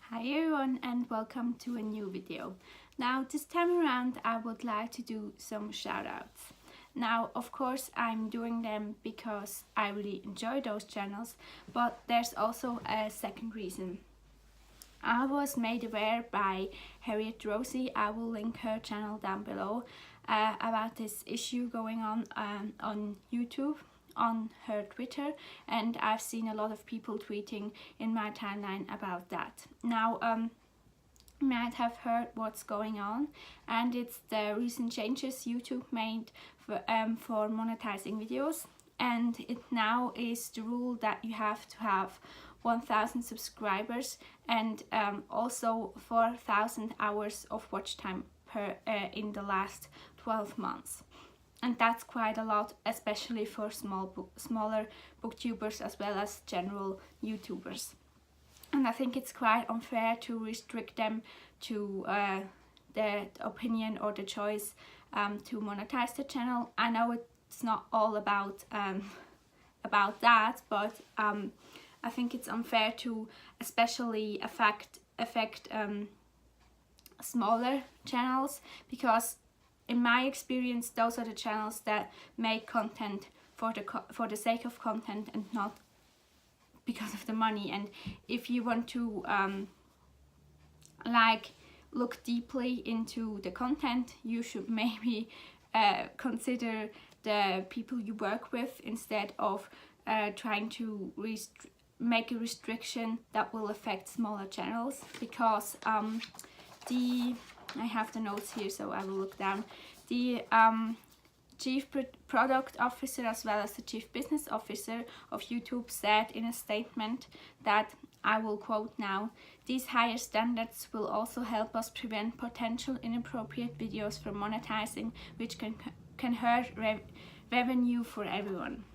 Hi everyone and welcome to a new video. Now this time around I would like to do some shoutouts. Now of course I'm doing them because I really enjoy those channels, but there's also a second reason. I was made aware by Harriet Rosie, I will link her channel down below, about this issue going on YouTube, on her Twitter, and I've seen a lot of people tweeting in my timeline about that. Now you might have heard what's going on, and it's the recent changes YouTube made for monetizing videos, and it now is the rule that you have to have 1,000 subscribers and also 4,000 hours of watch time per in the last 12 months. And that's quite a lot, especially for smaller booktubers as well as general YouTubers. And I think it's quite unfair to restrict them to the opinion or the choice to monetize the channel. I know it's not all about that, but I think it's unfair to especially affect smaller channels, because in my experience those are the channels that make content for the sake of content and not because of the money. And if you want to like look deeply into the content, you should maybe consider the people you work with instead of trying to make a restriction that will affect smaller channels, because I have the notes here so I will look down. The Chief Product Officer as well as the Chief Business Officer of YouTube said in a statement that, I will quote now, "These higher standards will also help us prevent potential inappropriate videos from monetizing, which can hurt revenue for everyone."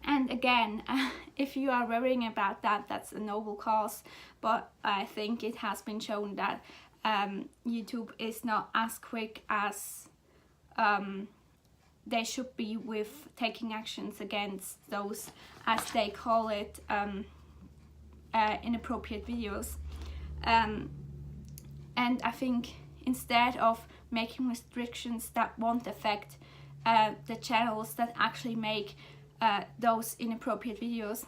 And again, if you are worrying about that, that's a noble cause, but I think it has been shown that YouTube is not as quick as they should be with taking actions against those, as they call it, inappropriate videos. And I think instead of making restrictions that won't affect the channels that actually make those inappropriate videos,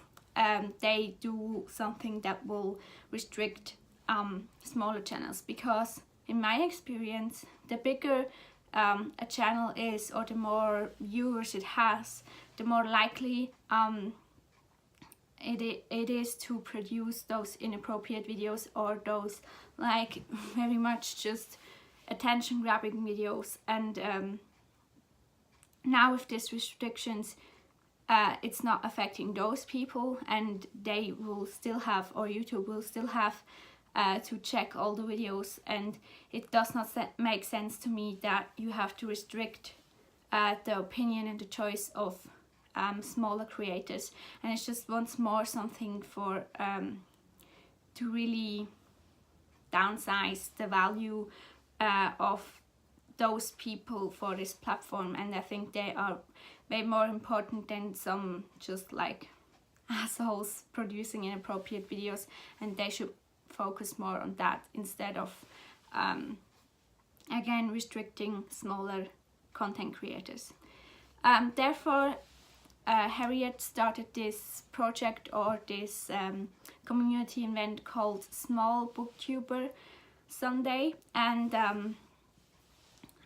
they do something that will restrict smaller channels, because in my experience the bigger a channel is, or the more viewers it has, the more likely it is to produce those inappropriate videos, or those like very much just attention grabbing videos. And now with these restrictions, it's not affecting those people, and they will still have, or YouTube will still have to check all the videos, and it does not make sense to me that you have to restrict the opinion and the choice of smaller creators. And it's just once more something for to really downsize the value of those people for this platform, and I think they are way more important than some just like assholes producing inappropriate videos, and they should focus more on that instead of again restricting smaller content creators. Therefore Harriet started this project, or this community event called Small Booktuber Sunday, and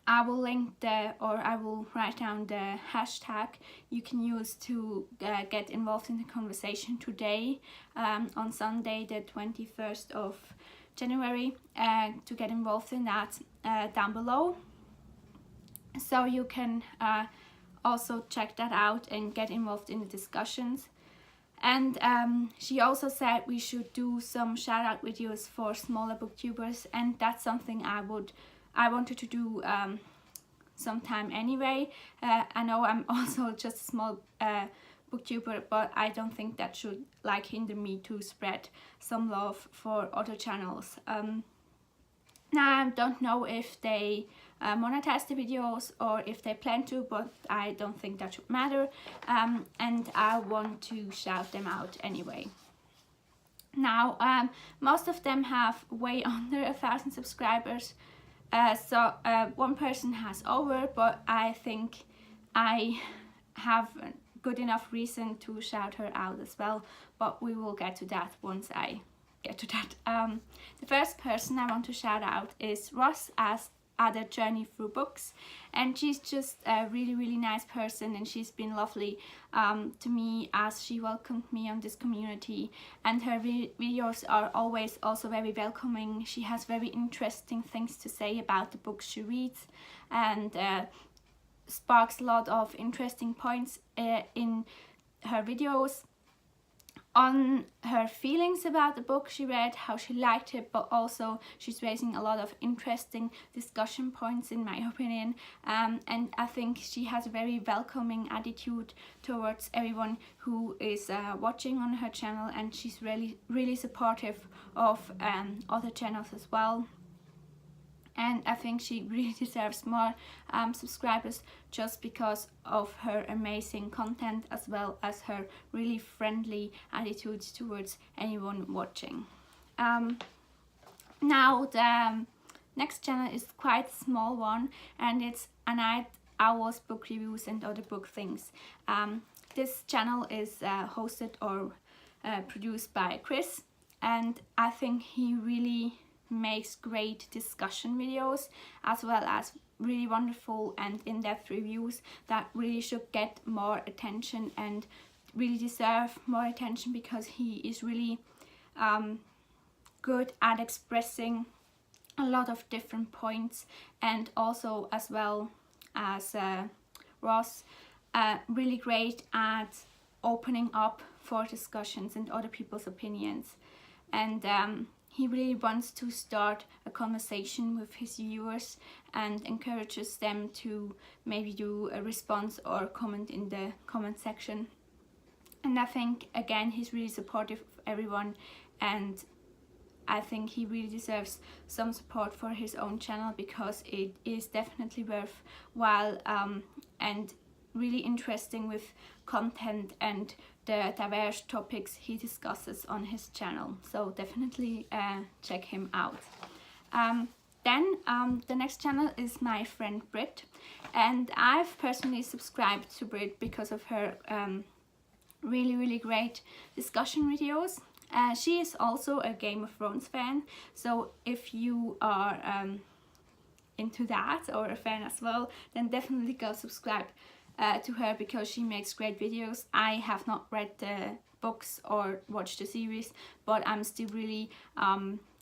I will link I will write down the hashtag you can use to get involved in the conversation today, on Sunday the 21st of January, to get involved in that down below. So you can also check that out and get involved in the discussions. And she also said we should do some shout out videos for smaller booktubers, and that's something I wanted to do sometime anyway. I know I'm also just a small booktuber, but I don't think that should like hinder me to spread some love for other channels. Now I don't know if they monetize the videos or if they plan to, but I don't think that should matter, and I want to shout them out anyway. Now, most of them have way under 1,000 subscribers, so one person has over, but I think I have a good enough reason to shout her out as well, but we will get to that once I get to that. The first person I want to shout out is Ross as Other Journey Through Books, and she's just a really nice person, and she's been lovely to me as she welcomed me on this community, and her videos are always also very welcoming. She has very interesting things to say about the books she reads, and sparks a lot of interesting points in her videos on her feelings about the book she read, how she liked it, but also she's raising a lot of interesting discussion points in my opinion, and I think she has a very welcoming attitude towards everyone who is watching on her channel, and she's really supportive of other channels as well. And I think she really deserves more subscribers just because of her amazing content, as well as her really friendly attitude towards anyone watching. Now the next channel is quite a small one, and it's A Night Owl's Book Reviews and Other Book Things. This channel is hosted or produced by Chris, and I think he really makes great discussion videos, as well as really wonderful and in-depth reviews that really should get more attention and really deserve more attention, because he is really good at expressing a lot of different points, and also as well as Ross, really great at opening up for discussions and other people's opinions, and he really wants to start a conversation with his viewers and encourages them to maybe do a response or comment in the comment section. And I think again he's really supportive of everyone, and I think he really deserves some support for his own channel, because it is definitely worthwhile and really interesting with content and the diverse topics he discusses on his channel. So definitely check him out. Then the next channel is my friend Britt, and I've personally subscribed to Britt because of her really great discussion videos. She is also a Game of Thrones fan, so if you are into that or a fan as well, then definitely go subscribe to her, because she makes great videos. I have not read the books or watched the series, but I'm still really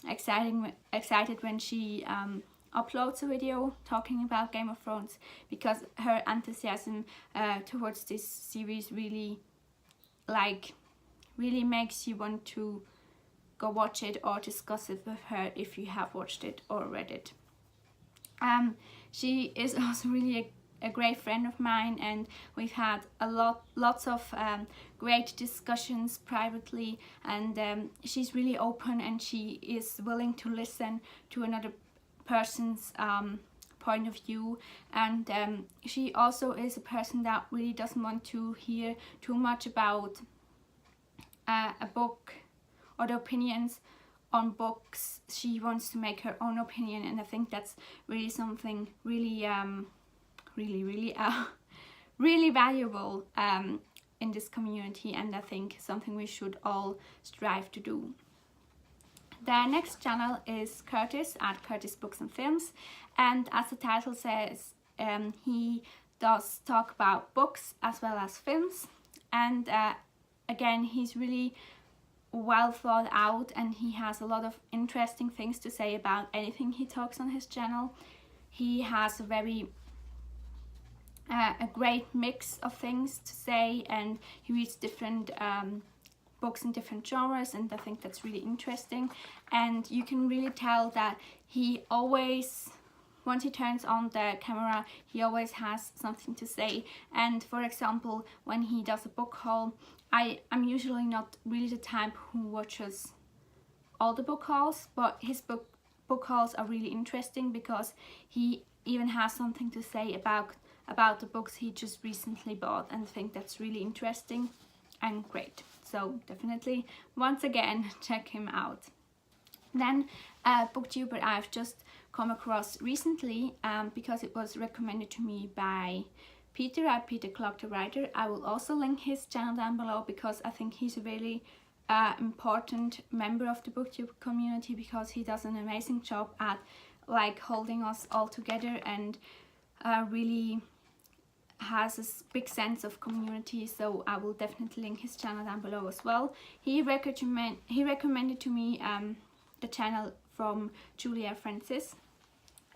excited when she uploads a video talking about Game of Thrones, because her enthusiasm towards this series really makes you want to go watch it or discuss it with her if you have watched it or read it. She is also really a great friend of mine, and we've had lots of great discussions privately, and she's really open, and she is willing to listen to another person's point of view, and she also is a person that really doesn't want to hear too much about a book or the opinions on books. She wants to make her own opinion, and I think that's really something really valuable in this community, and I think something we should all strive to do. The next channel is Curtis at Curtis Books and Films, and as the title says, he does talk about books as well as films, and again he's really well thought out, and he has a lot of interesting things to say about anything he talks on his channel. He has a great mix of things to say, and he reads different books in different genres, and I think that's really interesting. And you can really tell that he always, once he turns on the camera, he always has something to say. And for example, when he does a book haul, I'm usually not really the type who watches all the book hauls, but his book hauls are really interesting, because he even has something to say about the books he just recently bought, and I think that's really interesting and great. so definitely once again check him out. Then a booktuber I've just come across recently because it was recommended to me by Peter at PeterClarkTheWriter. I will also link his channel down below because I think he's a really important member of the booktube community, because he does an amazing job at like holding us all together and really has a big sense of community. So I will definitely link his channel down below as well. He recommended to me the channel from Julia Francis,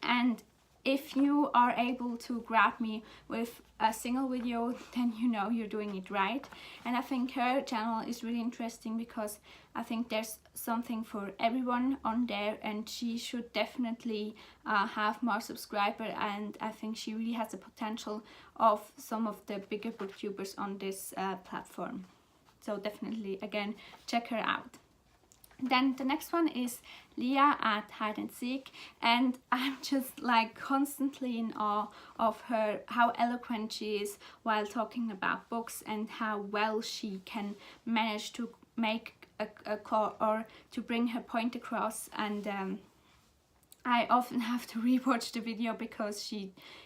and if you are able to grab me with a single video, then you know you're doing it right. And I think her channel is really interesting because I think there's something for everyone on there, and she should definitely have more subscribers, and I think she really has the potential of some of the bigger booktubers on this platform. So definitely, again, check her out. Then the next one is Lia Hyde and Seek, and I'm just like constantly in awe of her, how eloquent she is while talking about books, and how well she can manage to make a call or to bring her point across. And I often have to rewatch the video because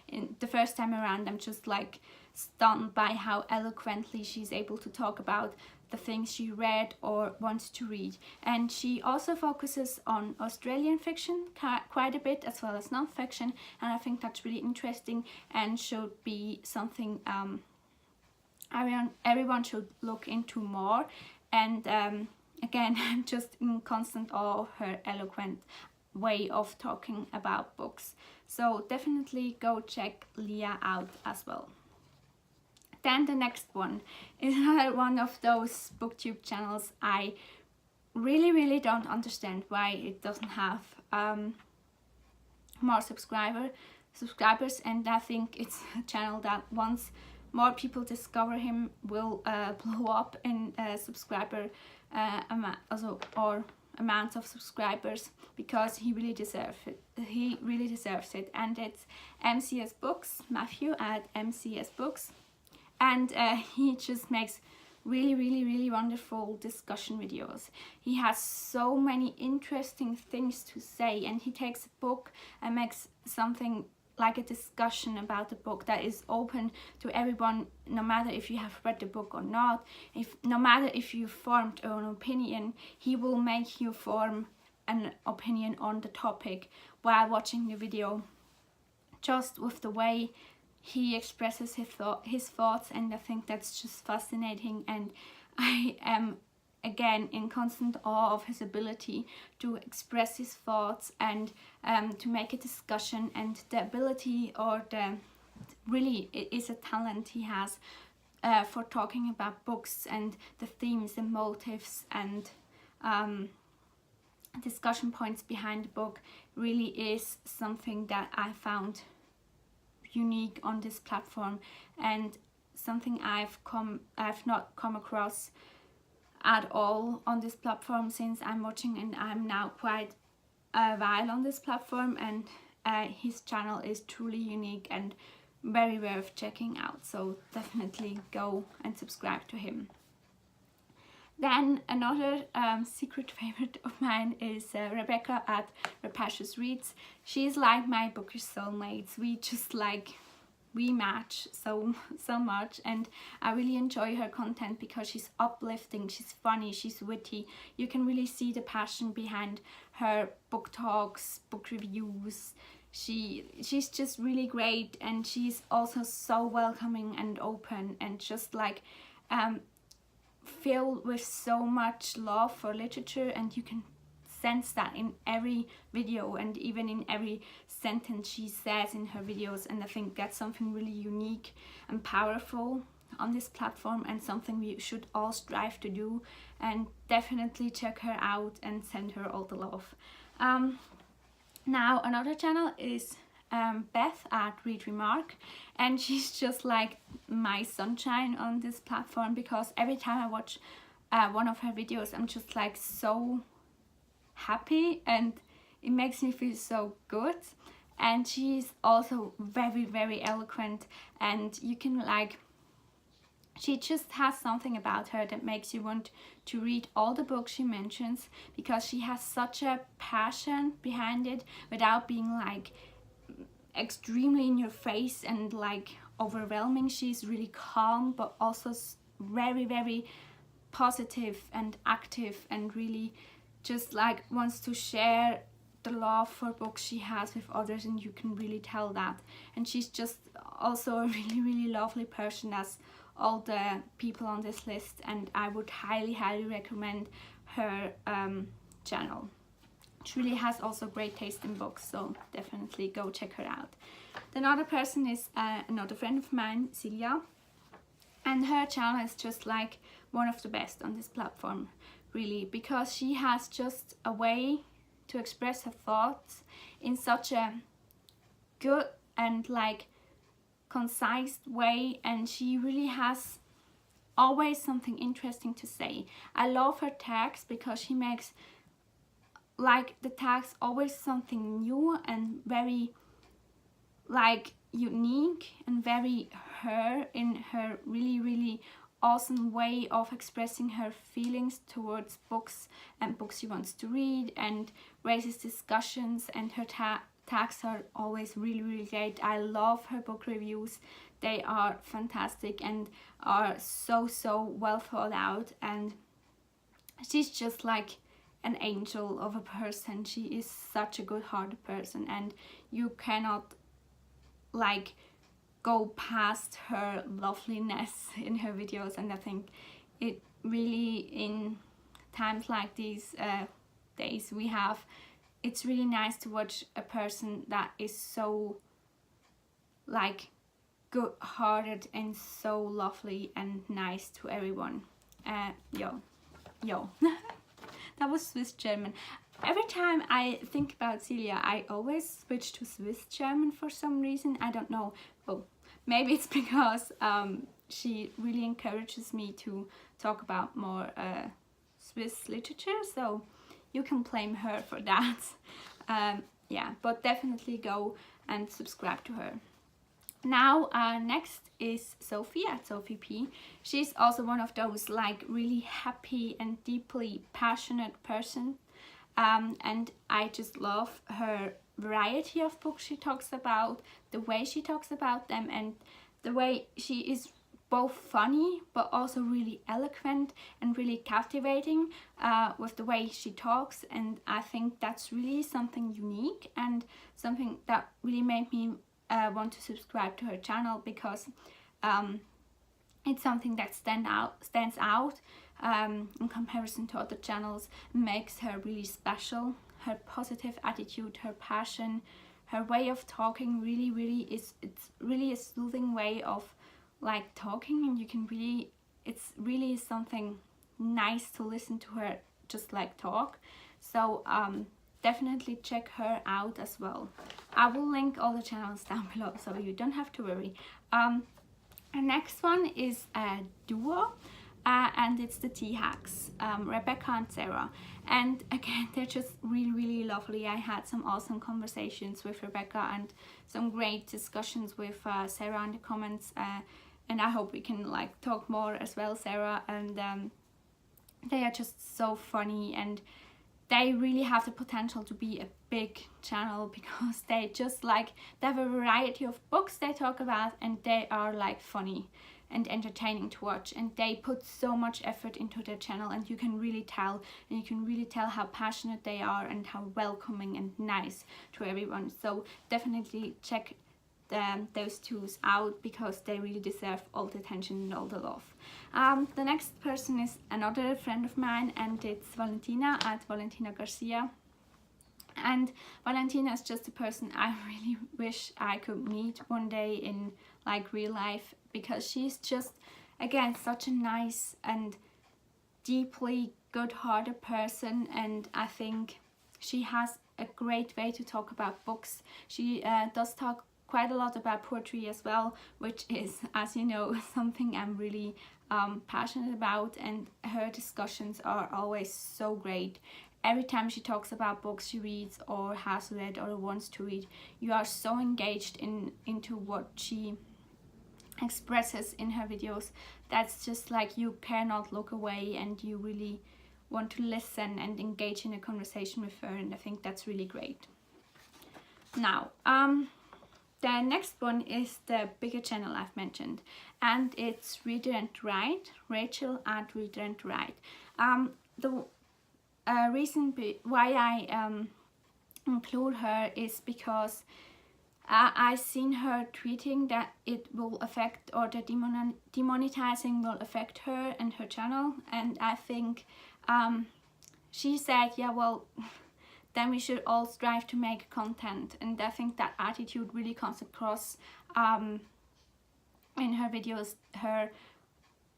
in the first time around I'm just like stunned by how eloquently she's able to talk about the things she read or wants to read. And she also focuses on Australian fiction quite a bit, as well as non-fiction, and I think that's really interesting and should be something everyone should look into more. And again, I'm just in constant awe of her eloquent way of talking about books. So definitely go check Lia out as well. Then the next one is another one of those booktube channels I really don't understand why it doesn't have more subscribers, and I think it's a channel that once more people discover him will blow up in subscriber amount of subscribers, because he really deserves it. And it's MCS-books, Matthew at MCS-books. And he just makes really wonderful discussion videos. He has so many interesting things to say, and he takes a book and makes something like a discussion about the book that is open to everyone, no matter if you have read the book or not. No matter if you formed an opinion, he will make you form an opinion on the topic while watching the video, just with the way he expresses his thoughts. And I think that's just fascinating, and I am again in constant awe of his ability to express his thoughts and to make a discussion, and the ability, or really it is a talent he has for talking about books and the themes and motives and discussion points behind the book. Really is something that I found unique on this platform, and something I've not come across at all on this platform since I'm watching, and I'm now quite a while on this platform, and his channel is truly unique and very worth checking out. So definitely go and subscribe to him. Then another secret favorite of mine is Rebecca at Rapacious Reads. She's like my bookish soulmates. We match so much, and I really enjoy her content because she's uplifting, she's funny, she's witty. You can really see the passion behind her book talks, book reviews. She's just really great, and she's also so welcoming and open, and just like filled with so much love for literature, and you can sense that in every video and even in every sentence she says in her videos. And I think that's something really unique and powerful on this platform, and something we should all strive to do. And definitely check her out and send her all the love. Now another channel is Beth at Remark, and she's just like my sunshine on this platform, because every time I watch one of her videos I'm just like so happy, and it makes me feel so good. And she's also very eloquent, and you can like, She just has something about her that makes you want to read all the books she mentions, because she has such a passion behind it without being like extremely in your face and like overwhelming. She's really calm, but also very, very positive and active, and really just like wants to share the love for books she has with others, and you can really tell that. And she's just also a really, really lovely person, as all the people on this list, and I would highly, highly recommend her channel. She really has also great taste in books, so definitely go check her out. Another person is another friend of mine, Silje, and her channel is just like one of the best on this platform, really, because she has just a way to express her thoughts in such a good and like concise way, and she really has always something interesting to say. I love her tags because she makes like the tags always something new and very like unique and very her, in her really, really awesome way of expressing her feelings towards books and books she wants to read, and raises discussions, and her tags are always really, really great. I love her book reviews. They are fantastic and are so, so well thought out, and she's just like an angel of a person. She is such a good-hearted person, and you cannot like go past her loveliness in her videos. And I think it really, in times like these days we have, it's really nice to watch a person that is so like good-hearted and so lovely and nice to everyone. Yo that was Swiss German. Every time I think about Silje, I always switch to Swiss German for some reason. I don't know. Well, maybe it's because she really encourages me to talk about more Swiss literature, so you can blame her for that. Yeah, but definitely go and subscribe to her. Now next is Sophie at Sophie P. She's also one of those like really happy and deeply passionate person, and I just love her variety of books she talks about, the way she talks about them, and the way she is both funny but also really eloquent and really captivating with the way she talks. And I think that's really something unique and something that really made me want to subscribe to her channel, because it's something that stands out in comparison to other channels, makes her really special. Her positive attitude, her passion, her way of talking really, really is, it's really a soothing way of like talking, and you can really, it's really something nice to listen to her just like talk. So definitely check her out as well. I will link all the channels down below, so you don't have to worry. Our next one is a duo, and it's the Hags, Rebecca and Sarah. And again, they're just really, really lovely. I had some awesome conversations with Rebecca and some great discussions with Sarah in the comments, and I hope we can like talk more as well, Sarah. And they are just so funny, and they really have the potential to be a big channel, because they just like, they have a variety of books they talk about, and they are like funny and entertaining to watch, and they put so much effort into their channel, and you can really tell, and you can really tell how passionate they are and how welcoming and nice to everyone. So definitely check those two out, because they really deserve all the attention and all the love. The next person is another friend of mine, and it's Valentina at Valentina Garcia. And Valentina is just a person I really wish I could meet one day in like real life, because she's just, again, such a nice and deeply good-hearted person, and I think she has a great way to talk about books. She does talk quite a lot about poetry as well, which is, as you know, something I'm really passionate about, and her discussions are always so great. Every time she talks about books she reads or has read or wants to read, you are so engaged into what she expresses in her videos, that's just like you cannot look away and you really want to listen and engage in a conversation with her, and I think that's really great. Now the next one is the bigger channel I've mentioned, and it's Reader and Write, Rachel at Reader and Write. The reason why I include her is because I've seen her tweeting that it will affect, or the demonetizing will affect her and her channel, and I think she said, yeah, well, then we should all strive to make content, and I think that attitude really comes across in her videos, her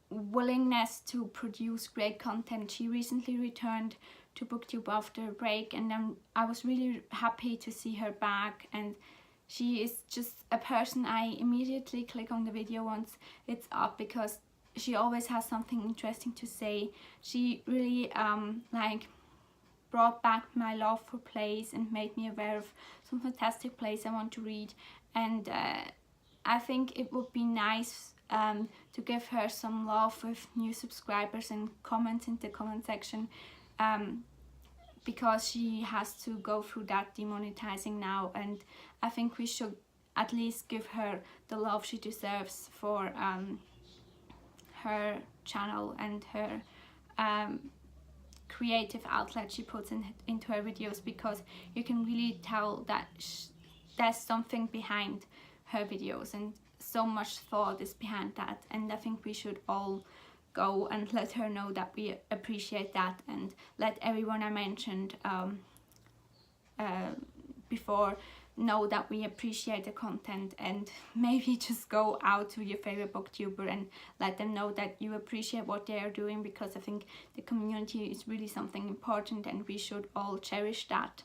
willingness to produce great content. She recently returned to BookTube after a break, and then I was really happy to see her back, and she is just a person I immediately click on the video once it's up, because she always has something interesting to say. She really like brought back my love for plays and made me aware of some fantastic plays I want to read, and I think it would be nice to give her some love with new subscribers and comments in the comment section, because she has to go through that demonetizing now, and I think we should at least give her the love she deserves for her channel and her creative outlet she puts into her videos, because you can really tell that there's something behind her videos and so much thought is behind that, and I think we should all go and let her know that we appreciate that, and let everyone I mentioned before know that we appreciate the content, and maybe just go out to your favorite booktuber and let them know that you appreciate what they are doing, because I think the community is really something important and we should all cherish that,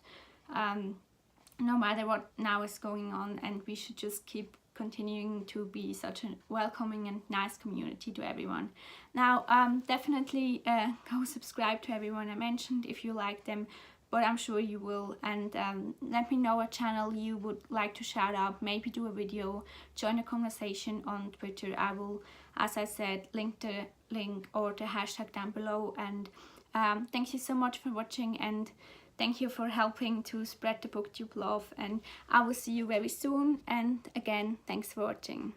no matter what now is going on, and we should just keep continuing to be such a welcoming and nice community to everyone. Now definitely go subscribe to everyone I mentioned if you like them, but I'm sure you will, and let me know a channel you would like to shout out, maybe do a video, join a conversation on Twitter. I will, as I said, link the link or the hashtag down below, and thank you so much for watching, and thank you for helping to spread the BookTube love, and I will see you very soon, and again, thanks for watching.